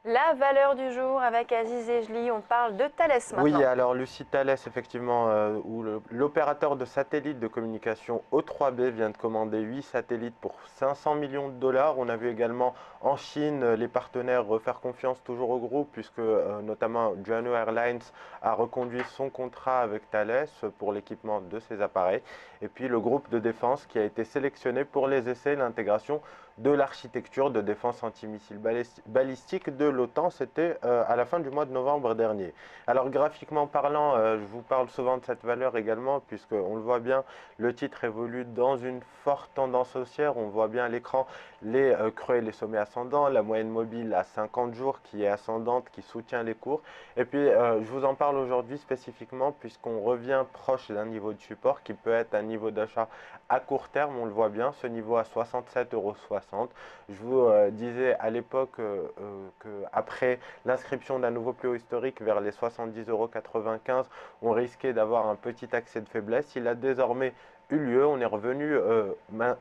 La valeur du jour avec Aziz Ejli, on parle de Thales Oui, maintenant. alors Lucie Thales, effectivement, où l'opérateur de satellites de communication O3B vient de commander 8 satellites pour 500 millions de dollars. On a vu également en Chine les partenaires refaire confiance toujours au groupe, puisque notamment Juno Airlines a reconduit son contrat avec Thales pour l'équipement de ses appareils. Et puis le groupe de défense qui a été sélectionné pour les essais et l'intégration de l'architecture de défense antimissile balistique de l'OTAN. C'était à la fin du mois de novembre dernier. Alors graphiquement parlant, je vous parle souvent de cette valeur également, puisqu'on le voit bien, le titre évolue dans une forte tendance haussière. On voit bien à l'écran les creux et les sommets ascendants, la moyenne mobile à 50 jours qui est ascendante, qui soutient les cours. Et puis je vous en parle aujourd'hui spécifiquement puisqu'on revient proche d'un niveau de support qui peut être un niveau d'achat à court terme. On le voit bien, ce niveau à 67,60 €. Je vous disais à l'époque qu'après l'inscription d'un nouveau plus haut historique vers les 70,95 €, on risquait d'avoir un petit accès de faiblesse. Il a désormais eu lieu. On est revenu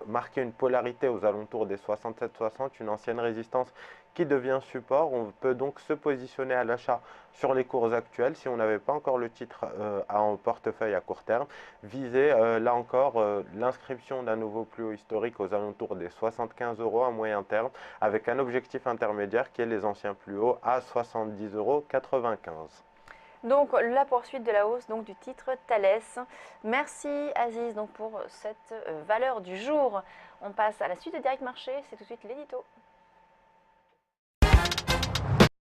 marquer une polarité aux alentours des 67,60, une ancienne résistance qui devient support. On peut donc se positionner à l'achat sur les cours actuels si on n'avait pas encore le titre en portefeuille à court terme. Viser là encore l'inscription d'un nouveau plus haut historique aux alentours des 75 € à moyen terme, avec un objectif intermédiaire qui est les anciens plus hauts à 70,95 €. Donc la poursuite de la hausse donc, du titre Thales. Merci Aziz donc, pour cette valeur du jour. On passe à la suite de Direct Marché, c'est tout de suite l'édito.